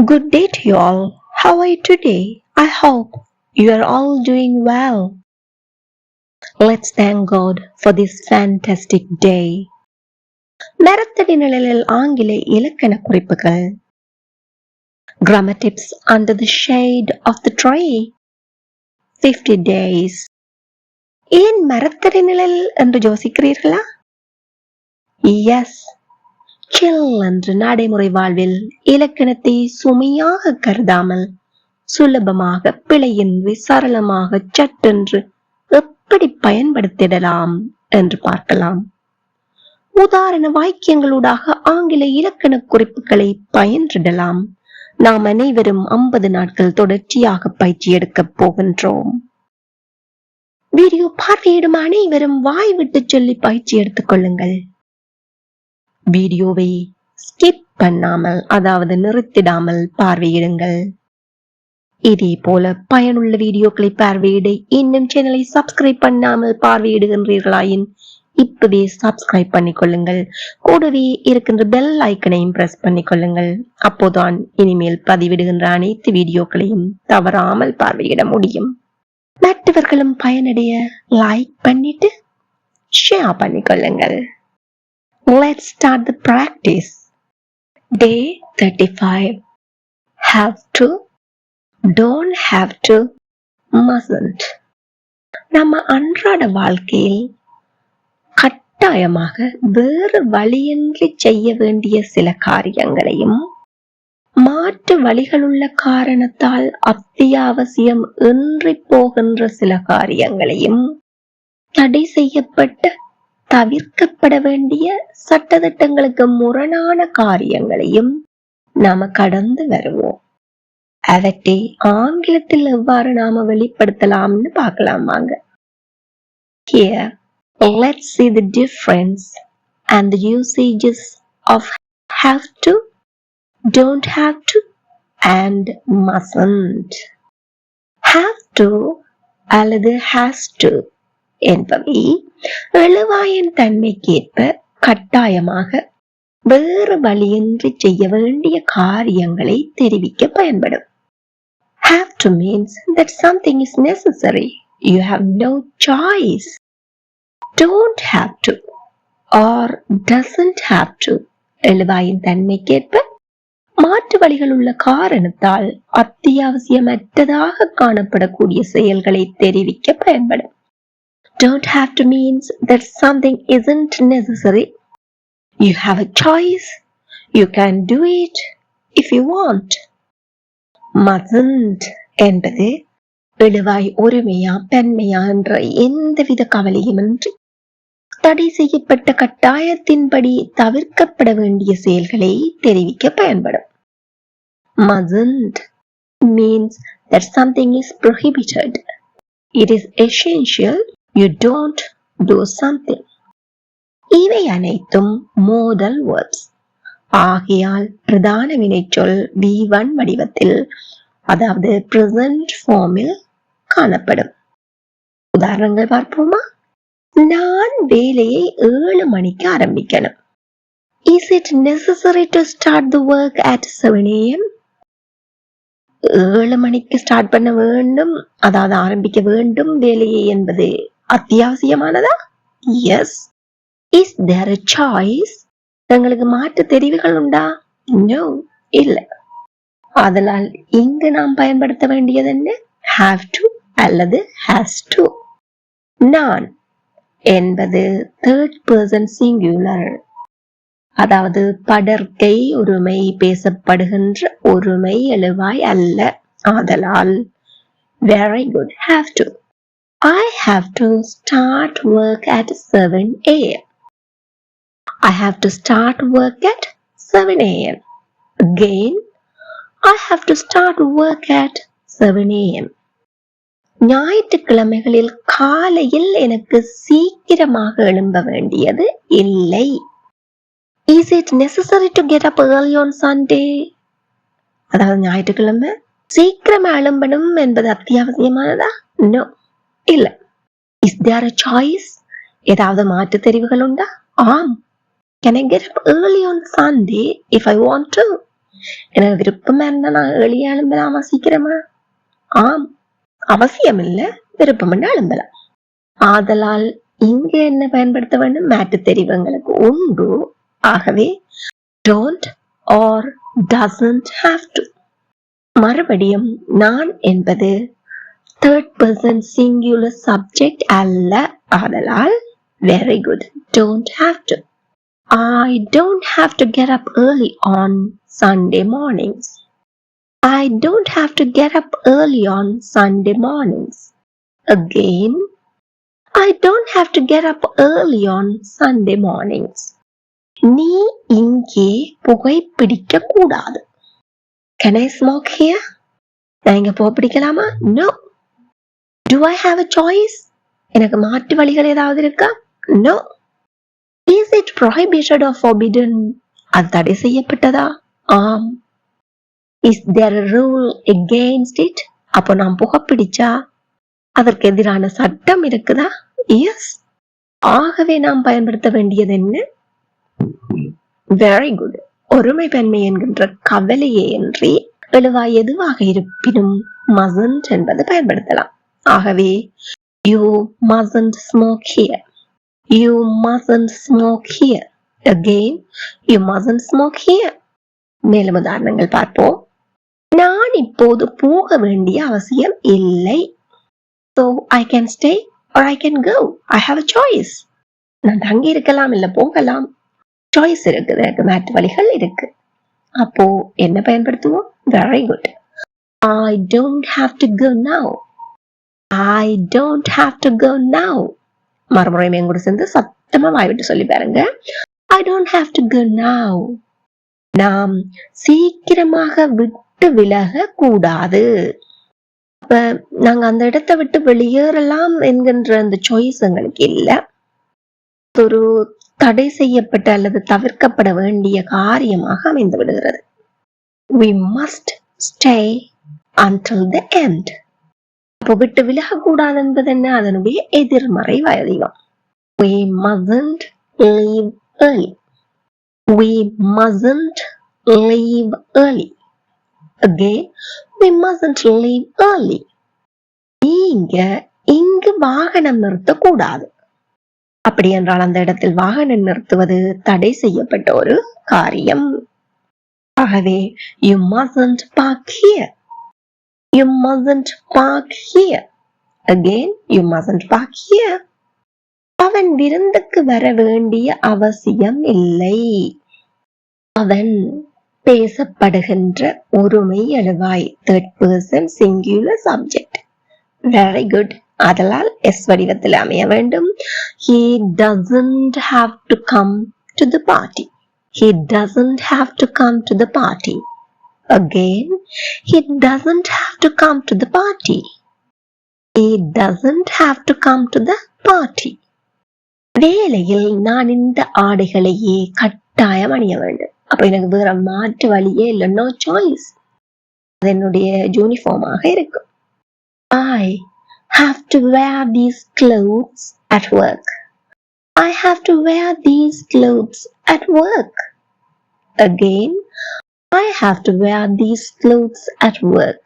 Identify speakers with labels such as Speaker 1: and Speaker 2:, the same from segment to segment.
Speaker 1: Good day to you all. How are you today? I hope you are all doing well. Let's thank God for this fantastic day. மரத்தடி நிழலில் ஆங்கில இலக்கண குறிப்புகள். Grammar tips under the shade of the tree. 50 days. ஏன் மரத்தடி நிழல் என்று யோசிக்கிறீர்களா? Yes. சில் என்று நடைமுறை வாழ்வில் இலக்கணத்தை சுமையாக கருதாமல் சுலபமாக பிழையின்றி சரளமாக சட்டென்று எப்படி பயன்படுத்திடலாம் என்று பார்க்கலாம். உதாரண வாக்கியங்களூடாக ஆங்கில இலக்கண குறிப்புகளை பயின்றிடலாம். நாம் அனைவரும் 50 நாட்கள் தொடர்ச்சியாக பயிற்சி எடுக்கப் போகின்றோம். வீடியோ பார்வையிடும் அனைவரும் வாய் விட்டு சொல்லி பயிற்சி எடுத்துக் கொள்ளுங்கள். வீடியோவை ஸ்கிப் பண்ணாமல், அதாவது நிறுத்திடாமல் பார்வையிடுங்கள். இதே போல பயனுள்ள வீடியோக்களை பார்வையிட இன்னும் சேனலை சப்ஸ்கிரைப் பண்ணாமல் பார்வையிடுகின்றீர்களாயின் இப்பவே சப்ஸ்கிரைப் பண்ணிக்கொள்ளுங்கள். கூடவே இருக்கின்ற பெல் ஐக்கனையும் பிரஸ் பண்ணிக்கொள்ளுங்கள். அப்போதான் இனிமேல் பதிவிடுகின்ற அனைத்து வீடியோக்களையும் தவறாமல் பார்வையிட முடியும். மற்றவர்களும் பயனடைய லைக் பண்ணிட்டு share பண்ணிக்கொள்ளுங்கள். Let's start the practice. Day 35. Have to, don't have to, mustn't. நம்ம அன்றாட வாழ்க்கையில் கட்டாயமாக வேறு வழியின்றி செய்ய வேண்டிய சில காரியங்களையும் மாற்று வழிகளுள்ள காரணத்தால் அத்தியாவசியம் இன்றி போகின்ற சில காரியங்களையும் தடை செய்யப்பட்ட தவிர்க்கப்பட வேண்டிய சட்டதிட்டங்களுக்கு முரணான காரியங்களையும் நாம கடந்து வருவோம். அவற்றை ஆங்கிலத்தில் எவ்வாறு நாம வெளிப்படுத்தலாம்னு பார்க்கலாம் வாங்க. Here, let's see the difference and the usages of have to, don't have to, and mustn't. Have to அல்லது has to என்பவை எழுவாயின் தன்மைக்கேற்ப கட்டாயமாக வேறு வழியின்றி செய்ய வேண்டிய காரியங்களை தெரிவிக்க பயன்படும். Have to means that something is necessary. You have no choice. Don't have to or doesn't have to எழுவாயின் தன்மைக்கேற்ப மாற்று வழிகள் உள்ள காரணத்தால் அத்தியாவசியமற்றதாக காணப்படக்கூடிய செயல்களை தெரிவிக்க பயன்படும். Don't have to means that something isn't necessary. You have a choice. You can do it if you want. Mustn't என்பது எழுவாய் ஒருமையா பெண்மையா என்ற எந்தவித கவலையுமின்றி தடை செய்யப்பட்ட கட்டாயத்தின்படி தவிர்க்கப்பட வேண்டிய செயல்களை தெரிவிக்க பயன்படும். Mustn't means that something is prohibited. It is essential you don't do something. இவை அனைத்தும் மோதல் verbs. ஆகையால் பிரதான வினைச்சொல் V1 வடிவத்தில், அதாவது present form-இல் காணப்படும். உதாரணங்கள் பார்ப்போமா? நான் வேலையை 7 மணிக்கு ஆரம்பிக்கணும். Is it necessary to start the work at 7 AM? 7 மணிக்கு ஸ்டார்ட் பண்ண வேண்டும், அதாவது ஆரம்பிக்க வேண்டும் வேலையை என்பது அத்தியாவசியமானதா? Yes. Is there a choice? தங்களுக்கு மாற்று தெரிவுகள் உண்டா? No, இல்லை. அதனால் இங்கு நாம் பயன்படுத்த வேண்டியது என்ன? Have to அல்லது has to. நான் என்பது third person singular, அதாவது படர்க்கை ஒருமை, பேசப்படுகின்ற ஒருமை எழுவாய் அல்ல. ஆதலால் very good, have to. I have to start work at 7 AM. I have to start work at 7 AM. Again, I have to start work at 7 AM. ஞாயிற்றுக்கிழமைகளில் காலையில் எனக்கு சீக்கிரமாக எழும்ப வேண்டியது இல்லை. Is it necessary to get up early on Sunday? அதாவது ஞாயிற்றுக்கிழமை சீக்கிரமா எழும்பணும் என்பது அத்தியாவசியமானதா? No, இல்லை. Is there a choice? ஏதாவது மாற்று தெரிவுகள் உண்டா? ஆம். Can I get up early on Sunday if I want to? எனக்கு விருப்பமா இருந்தா நான் எளிய எழும்பலாமா சீக்கிரமா? ஆம், அவசியம் இல்ல, விருப்பம் எழும்பலாம். ஆதலால் இங்க என்ன பயன்படுத்த வேண்டும்? மாற்று தெரிவங்களுக்கு உண்டு. ஆகவே don't or doesn't have to. மறுபடியும் நான் என்பது third person singular subject அல்ல. ஆதலால் very good, don't have to. I don't have to get up early on Sunday mornings. I don't have to get up early on Sunday mornings. Again, I don't have to get up early on Sunday mornings. நீ இங்கே புகைப்பிடிக்க கூடாது. Can I smoke here? நான் இங்க புகைப்பிடிக்கலாமா? No. Do I have a choice? எனக்கு மாற்று வழிகள் ஏதாவது இருக்கா? No. Is it prohibited or forbidden? அது தடை செய்யப்பட்டதா? ஆம். Is there a rule against it? அப்போ நாம் புகைப்பிடிச்சா அதற்கு எதிரான சட்டம் இருக்குதா? Yes. ஆகவே நாம் பயன்படுத்த வேண்டியது என்ன? Very good. ஒருமை பன்மை என்கின்ற கவலையே இன்றி எழுவாய் எதுவாக இருப்பினும் mustn't என்பது பயன்படுத்தலாம். ஆகவே you mustn't smoke here. You mustn't smoke here. Again, you mustn't smoke here. மேலும் உதாரணங்கள் பார்ப்போம். நான் இப்போது போக வேண்டிய அவசியம் இல்லை. So I can stay or I can go. I have a choice. நான் தங்கி இருக்கலாம் இல்ல போகலாம். சாய்ஸ் இருக்கு, எனக்கு மாற்று வழிகள் இருக்கு. அப்போ என்ன பயன்படுத்துவோம்? Very good. I don't have to go now. I don't have to go now. மறுமுறை மேங்கூட சேர்ந்து சத்தமா வாய்விட்டு சொல்லி பாருங்க. I don't have to go now. நாம் சீக்கிரமாக விட்டு விலக கூடாது. அப்ப நாங்க அந்த இடத்தை விட்டு வெளியேறலாம் என்கின்ற அந்த சாய்ஸ் எங்களுக்கு இல்ல. ஒரு தடை செய்யப்பட்ட அல்லது தவிர்க்கப்பட வேண்டிய காரியமாக அமைந்து விடுகிறது. We must stay until the end. அப்போ விட்டு விலக கூடாது என்பது என்ன? அதனுடைய எதிர்மறை வடிவம். We mustn't leave early. We mustn't leave early. Again, we mustn't leave early. நீங்க இங்கு வாகனம் நிறுத்தக்கூடாது. அப்படி என்றால் அந்த இடத்தில் வாகனம் நிறுத்துவது தடை செய்யப்பட்ட ஒரு காரியம். ஆகவே you mustn't park here. You mustn't park here. Again, you mustn't park here. அவன் விருந்துக்கு வர வேண்டிய அவசியம் இல்லை. அவன் பேசப்படுகின்ற ஒருமை எழுவாய் third person singular subject. Very good. அதனால் எஸ் வடிவத்தில் அமைய வேண்டும். He doesn't have to come to the party. He doesn't have to come to the party. Again, he doesn't have to come to the party. He doesn't have to come to the party. வேலையில் நான் இந்த ஆடைகளையே கட்டாயம் அணிய வேண்டும். அப்ப எனக்கு வேற மாற்று வழியே இல்லை. No choice. அது என்னுடைய யூனிஃபார்மாக இருக்கும். I have to wear these clothes at work. I have to wear these clothes at work. Again, I have to wear these clothes at work.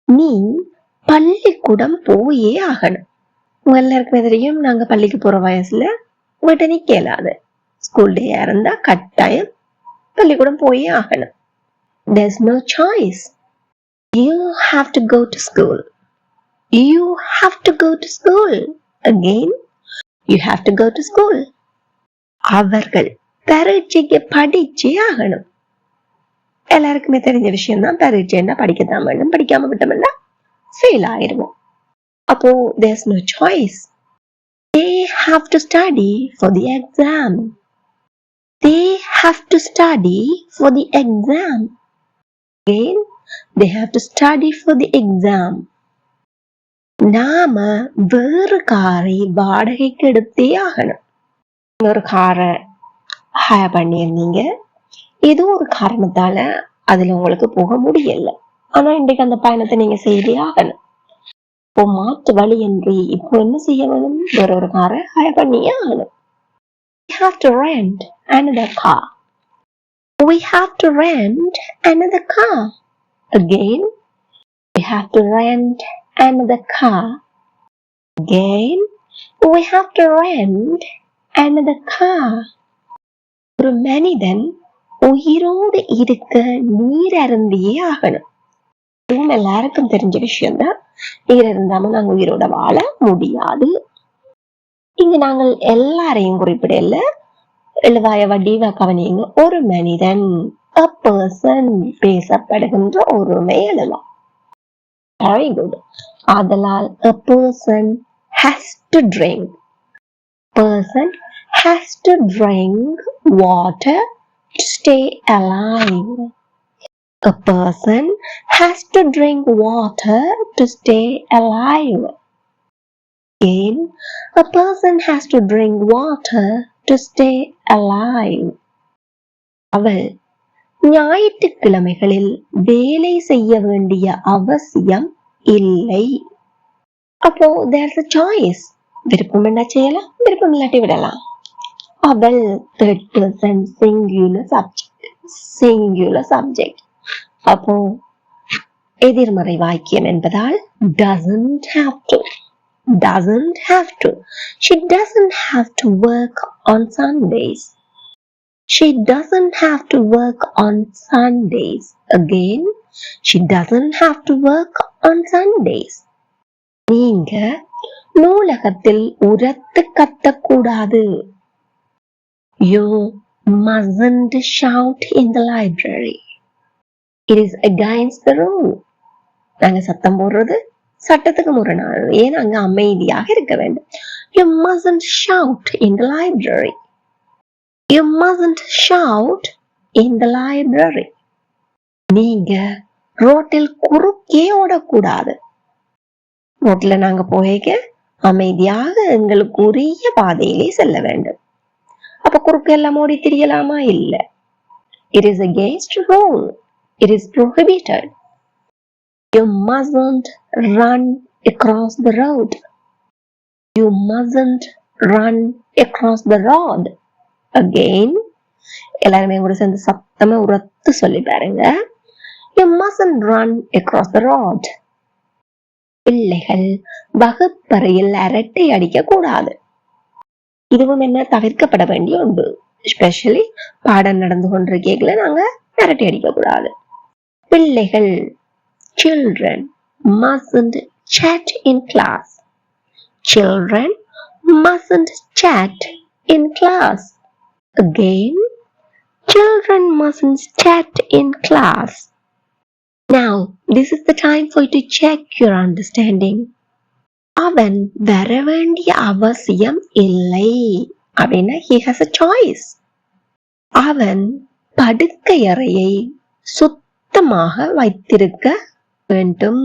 Speaker 1: நீ பள்ளிக்கூடம் போயே ஆகணும். உங்க எல்லாருக்குமே தெரியும், நாங்க பள்ளிக்கு போற வயசுல வீட்டை நிக்க இயலாது. ஸ்கூல் டேயா இருந்தா கட்டாயம் பள்ளிக்கூடம் போயே ஆகணும். There's no choice. You have to go to school. You have to go to school. Again, you have to go to school. அவர்கள் பரீட்சைக்கு படிச்சே ஆகணும். எல்லாருக்குமே தெரிஞ்ச விஷயம் தான், பரீட்சைன்னா படிக்கத்தான் வேணும். படிக்காம விட்டோம்னா ஃபெயில் ஆயிடுவோம். அப்போ there's no choice. They have to study for the exam. They have to study for the exam. Again, they have to study for the exam. நாம வேறு காரை வாடகைக்கு எடுத்தே ஆகணும். ஒரு காரை ஹயர் பண்ணியிருந்தீங்க, ஏதோ ஒரு காரணத்தால அதுல உங்களுக்கு போக முடியல. ஆனா இன்றைக்கு அந்த பயணத்தை நீங்க செய்தே ஆகணும். இப்போ மாற்று வழி என்று இப்போ என்ன செய்ய வேணும்? வேற ஒரு காரை ஹயர் பண்ணியே ஆகணும். You have to rent another car. We have to rent another car. Again, we have to rent another car. Again, we have to rent another car. ஒரு மனிதன் உயிரோடு இருக்க நீர் அருந்தியே ஆகணும். இதுவும் எல்லாருக்கும் தெரிஞ்ச விஷயம்தான். நீர் இருந்தாம நாங்க உயிரோட வாழ முடியாது. இங்க நாங்கள் எல்லாரையும் குறிப்பிடல, எழுவாய வடிவ கவனிங்க. ஒரு மனிதன், a person, பேசப்படுகின்ற ஒருமை எழுவா. Very good. ஆதலால் a person has to drink. Person has to drink water to stay alive. A person has to drink water to stay alive. Again, a person has to drink water to stay alive. அவள் ஞாயிற்றுக்கிழமைகளில் வேலை செய்ய வேண்டிய அவசியம் இல்லை. அப்போ there's a choice. விருப்பம் என்ன செய்யலாம், விருப்பம் இல்லாட்டி விடலாம். அவள் third person singular subject. அப்போ எதிர்மறை வாக்கியம் என்பதால் doesn't have to. She doesn't have to work on Sundays. She doesn't have to work on Sundays. Again, she doesn't have to work on Sundays. நீங்க நூலகத்தில் உரத்து கத்தக்கூடாது. You mustn't shout in the library. It is against the rule. நாங்க சத்தம் போடுறது சட்டத்துக்கு முரணானது. ஏன் அங்க அமைதியாக இருக்க வேண்டும். You mustn't shout in the library. You mustn't shout in the library. நீங்க ரோட்டில் குறுக்கே ஓடக்கூடாது. ரோட்ல நாங்க போக அமைதியாக எங்களுக்கு உரிய பாதையிலே செல்ல வேண்டும். அப்ப குறுக்கு எல்லாம் ஓடி திரியலாமா? இல்ல. It is against rule. It is prohibited. You mustn't run across the road. You mustn't run across the road. Again, எல்லாருமே கூட சேர்ந்து சத்தமா உரத்து சொல்லி பாருங்க. You mustn't run across the road. பிள்ளைகள் வகுப்பறையில் அரட்டை அடிக்க கூடாது. இதுவும் என்ன தவிர்க்கப்பட வேண்டிய ஒன்று. எஸ்பெஷலி பாடம் நடந்து கொண்டிருக்கீங்கள நாங்க அரட்டை அடிக்க கூடாது. பிள்ளைகள் children mustn't chat in class. Children mustn't chat in class. Again, children mustn't chat in class. Now, this is the time for you to check your understanding. அவன் வர வேண்டிய அவசியம் இல்லை அப்படின்னா he has a choice. அவன் படுக்கை அறையை சுத்தமாக வைத்திருக்க வேண்டும்.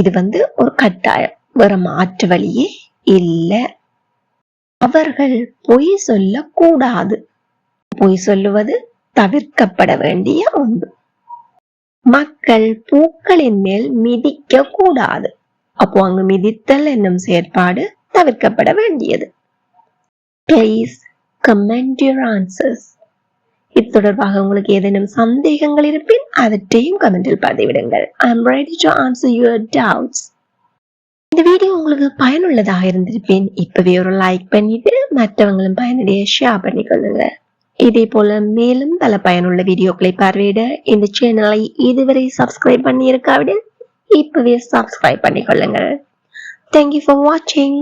Speaker 1: இது ஒரு கட்டாயம், வேற மாற்று வழியே இல்லை. அவர்கள் பொய் சொல்லக்கூடாது. பொய் சொல்லுவது தவிர்க்கப்பட வேண்டிய ஒன்று. மக்கள் பூக்களின் மேல் மிதிக்க கூடாது. அப்போ அங்கு மிதித்தல் என்னும் செயற்பாடு தவிர்க்கப்பட வேண்டியது. Please comment your answers. இது தொடர்பாக உங்களுக்கு ஏதேனும் சந்தேகங்கள் இருப்பின் அவற்றையும் கமெண்டில் பதிவிடுங்கள். I am ready to answer your doubts. இந்த வீடியோ உங்களுக்கு பயனுள்ளதாக இருந்திருப்பேன். இப்பவே ஒரு லைக் பண்ணிட்டு மற்றவங்களும் பயனுடைய ஷேர் பண்ணிக்கொள்ளுங்க. இதே போல மேலும் பல பயனுள்ள வீடியோக்களை பார்வையிட இந்த சேனலை இதுவரை சப்ஸ்கிரைப் பண்ணி இருக்காவிட இப்பவே சப்ஸ்கிரைப் பண்ணிக்கொள்ளுங்க. Thank you for watching.